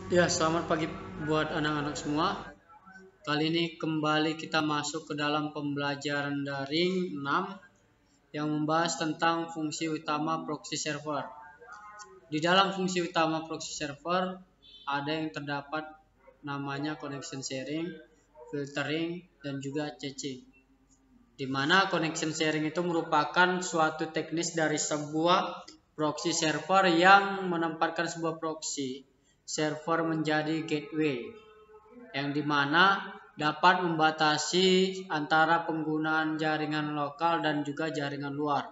Ya, selamat pagi buat anak-anak semua. Kali ini kembali kita masuk ke dalam pembelajaran daring 6 yang membahas tentang fungsi utama proxy server. Di dalam fungsi utama proxy server ada yang terdapat namanya connection sharing, filtering, dan juga caching. Di mana connection sharing itu merupakan suatu teknis dari sebuah proxy server yang menempatkan sebuah proxy server menjadi gateway, yang dimana dapat membatasi antara penggunaan jaringan lokal dan juga jaringan luar.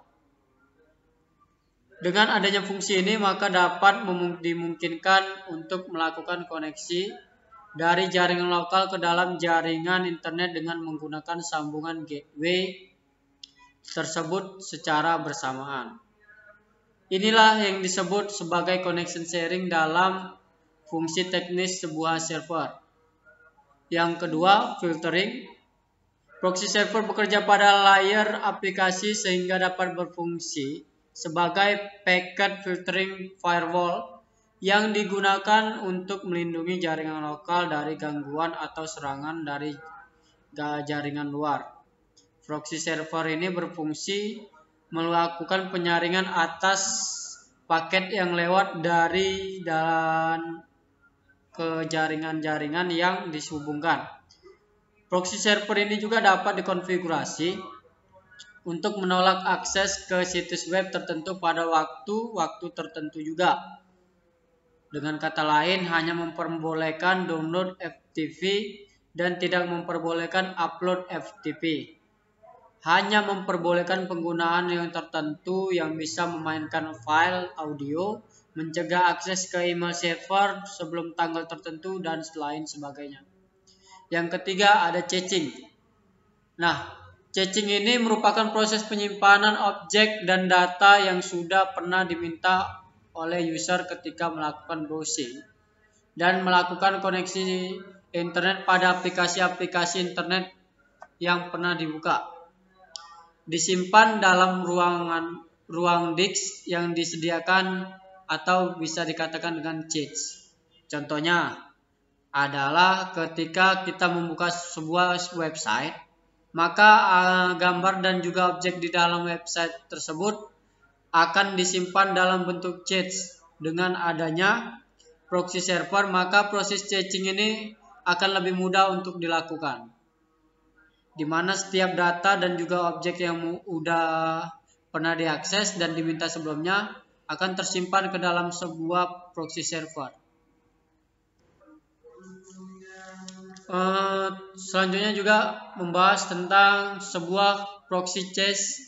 Dengan adanya fungsi ini maka dapat dimungkinkan untuk melakukan koneksi dari jaringan lokal ke dalam jaringan internet dengan menggunakan sambungan gateway tersebut secara bersamaan. Inilah yang disebut sebagai connection sharing dalam fungsi teknis sebuah server. Yang kedua, filtering. Proxy server bekerja pada layer aplikasi sehingga dapat berfungsi sebagai packet filtering firewall yang digunakan untuk melindungi jaringan lokal dari gangguan atau serangan dari jaringan luar. Proxy server ini berfungsi melakukan penyaringan atas paket yang lewat dari dan ke jaringan-jaringan yang dihubungkan. Proxy server ini juga dapat dikonfigurasi untuk menolak akses ke situs web tertentu pada waktu-waktu tertentu juga. Dengan kata lain, hanya memperbolehkan download FTP dan tidak memperbolehkan upload FTP. Hanya memperbolehkan penggunaan yang tertentu yang bisa memainkan file audio, mencegah akses ke email server sebelum tanggal tertentu, dan lain sebagainya. Yang ketiga ada caching. Nah, caching ini merupakan proses penyimpanan objek dan data yang sudah pernah diminta oleh user ketika melakukan browsing dan melakukan koneksi internet pada aplikasi-aplikasi internet yang pernah dibuka. Disimpan dalam ruang disk yang disediakan atau bisa dikatakan dengan cache. Contohnya adalah ketika kita membuka sebuah website, maka gambar dan juga objek di dalam website tersebut akan disimpan dalam bentuk cache. Dengan adanya proxy server, maka proses caching ini akan lebih mudah untuk dilakukan, di mana setiap data dan juga objek yang sudah pernah diakses dan diminta sebelumnya akan tersimpan ke dalam sebuah proxy server. Selanjutnya juga membahas tentang sebuah proxy cache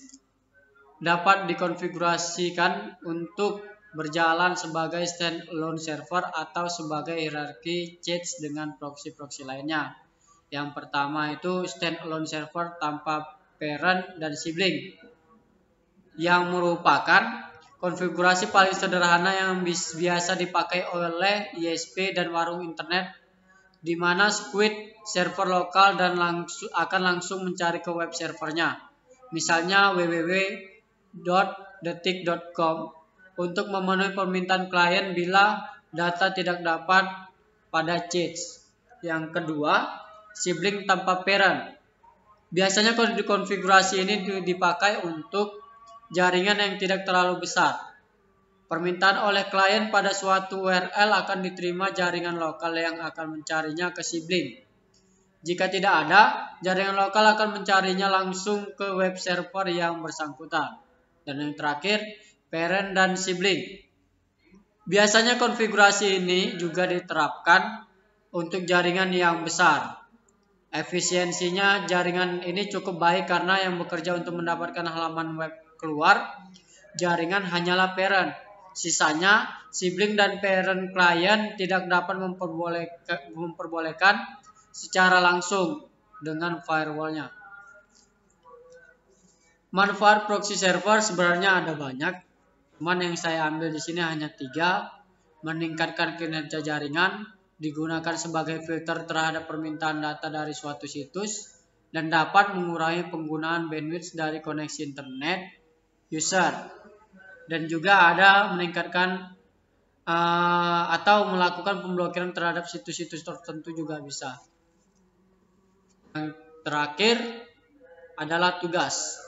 dapat dikonfigurasikan untuk berjalan sebagai standalone server atau sebagai hierarki cache dengan proxy-proxy lainnya. Yang pertama itu standalone server tanpa parent dan sibling, yang merupakan konfigurasi paling sederhana yang biasa dipakai oleh ISP dan warung internet, di mana Squid server lokal dan akan langsung mencari ke web servernya, misalnya www.detik.com, untuk memenuhi permintaan klien bila data tidak dapat pada cache. Yang kedua, sibling tanpa parent. Biasanya konfigurasi ini dipakai untuk jaringan yang tidak terlalu besar. Permintaan oleh klien pada suatu URL akan diterima jaringan lokal yang akan mencarinya ke sibling. Jika tidak ada, jaringan lokal akan mencarinya langsung ke web server yang bersangkutan. Dan yang terakhir, parent dan sibling. Biasanya konfigurasi ini juga diterapkan untuk jaringan yang besar. Efisiensinya jaringan ini cukup baik karena yang bekerja untuk mendapatkan halaman web keluar jaringan hanyalah parent. Sisanya, sibling dan parent klien tidak dapat memperbolehkan secara langsung dengan firewallnya. Manfaat proxy server sebenarnya ada banyak, cuman yang saya ambil di sini hanya 3. Meningkatkan kinerja jaringan, digunakan sebagai filter terhadap permintaan data dari suatu situs, dan dapat mengurangi penggunaan bandwidth dari koneksi internet user. Dan juga ada meningkatkan atau melakukan pemblokiran terhadap situs-situs tertentu juga bisa. Yang terakhir adalah tugas.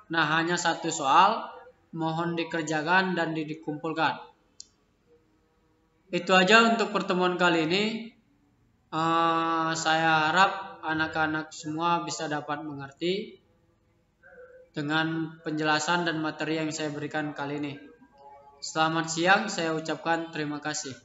Nah, hanya satu soal, mohon dikerjakan dan dikumpulkan. Itu aja untuk pertemuan kali ini. Saya harap anak-anak semua bisa dapat mengerti dengan penjelasan dan materi yang saya berikan kali ini. Selamat siang, saya ucapkan terima kasih.